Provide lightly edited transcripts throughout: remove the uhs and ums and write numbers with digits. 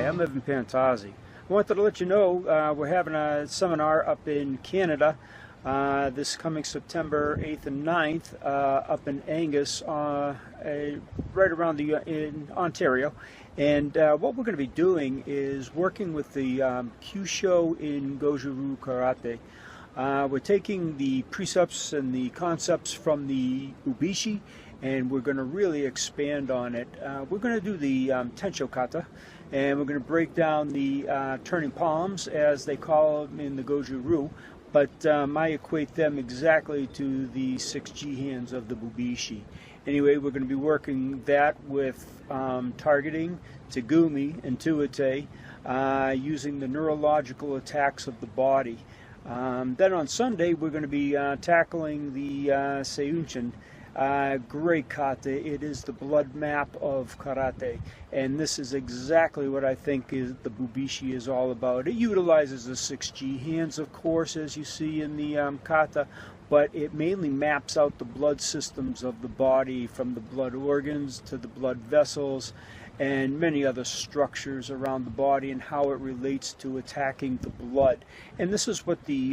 I'm Evan Pantazzi. I wanted to let you know we're having a seminar up in Canada this coming September 8th and 9th up in Angus, right around in Ontario. And what we're going to be doing is working with the Kyusho in Goju-Ryu Karate. We're taking the precepts and the concepts from the Ubishi, and we're going to really expand on it. We're going to do the Tensho Kata, and we're going to break down the turning palms, as they call them in the Goju-Ryu, but I equate them exactly to the 6G hands of the Bubishi. Anyway, we're going to be working that with targeting, Tegumi, and Tuite, using the neurological attacks of the body. Then on Sunday, we're going to be tackling the Seiuchin. Great kata. It is the blood map of karate, and this is exactly what I think is the Bubishi is all about. It utilizes the 6G hands, of course, as you see in the kata, but it mainly maps out the blood systems of the body, from the blood organs to the blood vessels and many other structures around the body, and how it relates to attacking the blood. And this is what the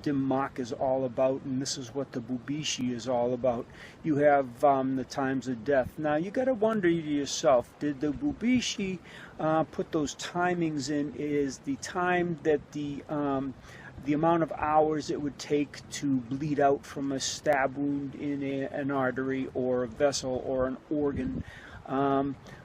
Dim-Mak is all about, and this is what the Bubishi is all about. You have the times of death. Now you got to wonder to yourself, did the Bubishi put those timings in? Is the time that the amount of hours it would take to bleed out from a stab wound in an artery or a vessel or an organ?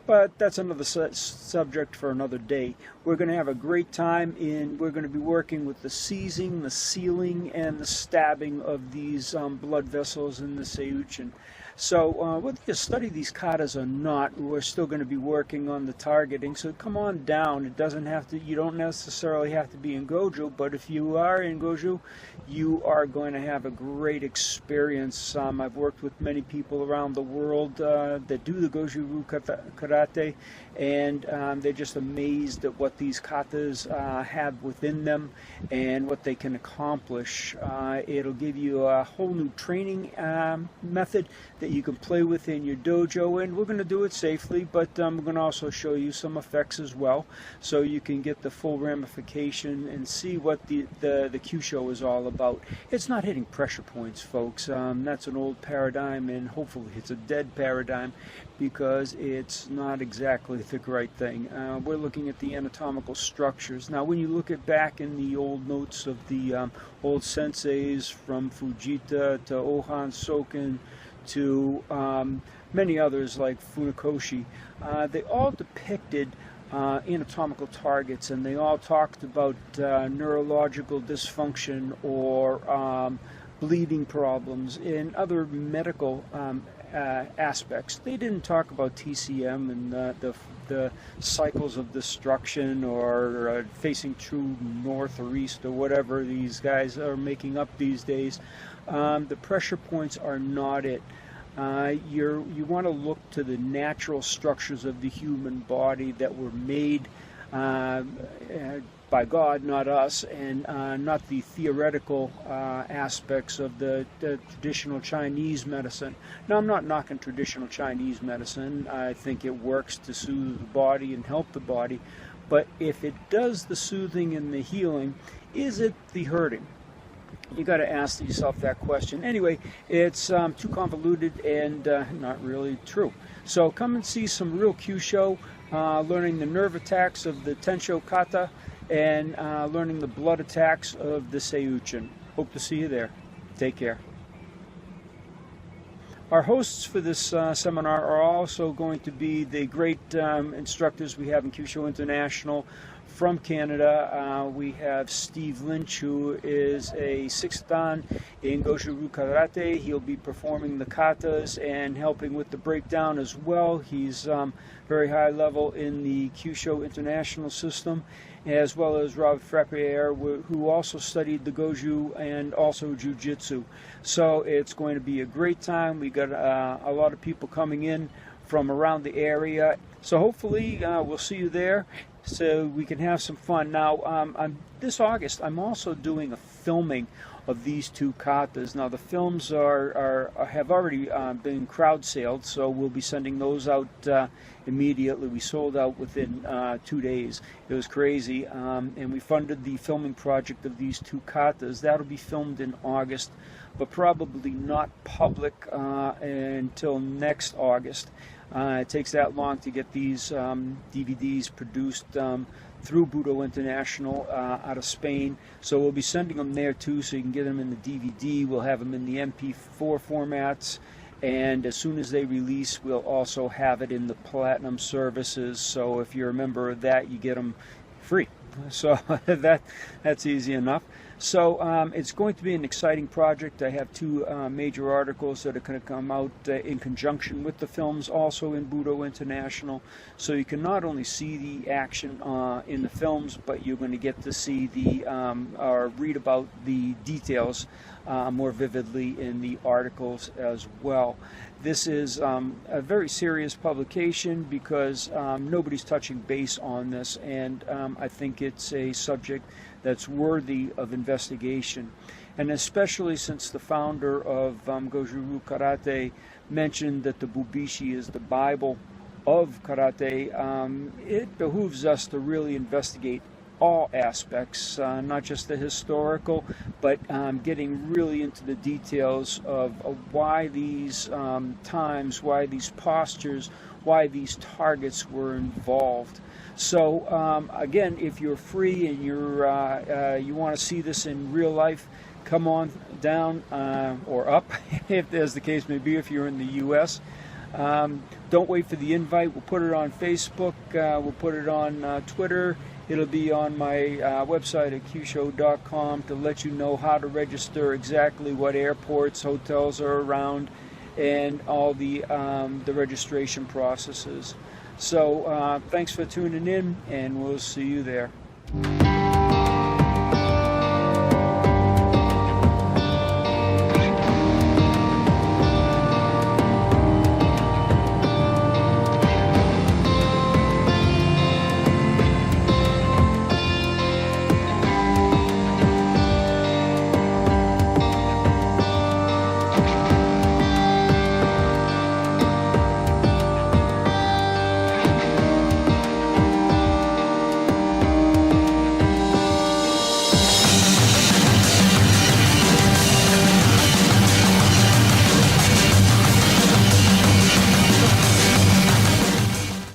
But that's another subject for another day. We're going to have a great time, we're going to be working with the seizing, the sealing, and the stabbing of these blood vessels in the Seiuchin. So whether you study these katas or not, we're still going to be working on the targeting. So come on down. It doesn't have to. You don't necessarily have to be in Goju, but if you are in Goju, you are going to have a great experience. I've worked with many people around the world that do the Goju-Ryu karate, and they're just amazed at what these katas have within them and what they can accomplish. It'll give you a whole new training method that you can play with in your dojo, and we're going to do it safely, but we're going to also show you some effects as well, so you can get the full ramification and see what the Kyusho is all about. It's not hitting pressure points, folks. That's an old paradigm, and hopefully it's a dead paradigm, because it's not exactly the right thing. We're looking at the anatomical structures. Now, when you look at back in the old notes of the old senseis, from Fujita to Ohan Soken to many others like Funakoshi, they all depicted anatomical targets, and they all talked about neurological dysfunction or bleeding problems and other medical aspects. They didn't talk about TCM and the cycles of destruction, or facing true north or east, or whatever these guys are making up these days. The pressure points are not it. You want to look to the natural structures of the human body that were made by God, not us, and not the theoretical aspects of the traditional Chinese medicine. Now, I'm not knocking traditional Chinese medicine. I think it works to soothe the body and help the body. But if it does the soothing and the healing, is it the hurting? You got to ask yourself that question. Anyway, it's too convoluted and not really true. So come and see some real Kyusho, learning the nerve attacks of the Tensho Kata, and learning the blood attacks of the Seiuchin. Hope to see you there. Take care. Our hosts for this seminar are also going to be the great instructors we have in Kyusho International. From Canada, we have Steve Lynch, who is a 6th dan in Goju-Ryu Karate. He'll be performing the katas and helping with the breakdown as well. He's very high level in the Kyusho International system, as well as Rob Frappier, who also studied the Goju and also Jiu-Jitsu. So it's going to be a great time. We got a lot of people coming in from around the area. So hopefully we'll see you there, so we can have some fun. Now, this August, I'm also doing a filming of these two katas. Now the films have already been crowd sailed, so we'll be sending those out immediately. We sold out within 2 days. It was crazy, and we funded the filming project of these two katas. That'll be filmed in August, but probably not public until next August. It takes that long to get these DVDs produced through Budo International out of Spain. So we'll be sending them there too, so you can get them in the DVD. We'll have them in the MP4 formats, and as soon as they release, we'll also have it in the Platinum services. So if you're a member of that, you get them free. So that's easy enough. So it's going to be an exciting project. I have two major articles that are going to come out in conjunction with the films, also in Budo International. So you can not only see the action in the films, but you're going to get to see or read about the details more vividly in the articles as well. This is a very serious publication because nobody's touching base on this, and I think it's a subject that's worthy of investigation. And especially since the founder of Goju-Ryu Karate mentioned that the Bubishi is the Bible of karate, it behooves us to really investigate all aspects, not just the historical, but getting really into the details of why these times, why these postures, why these targets were involved. So again, if you're free and you want to see this in real life, come on down or up, if as the case may be, if you're in the U.S. Don't wait for the invite. We'll put it on Facebook. We'll put it on Twitter. It'll be on my website at qshow.com to let you know how to register, exactly what airports, hotels are around, and all the registration processes. So thanks for tuning in, and we'll see you there.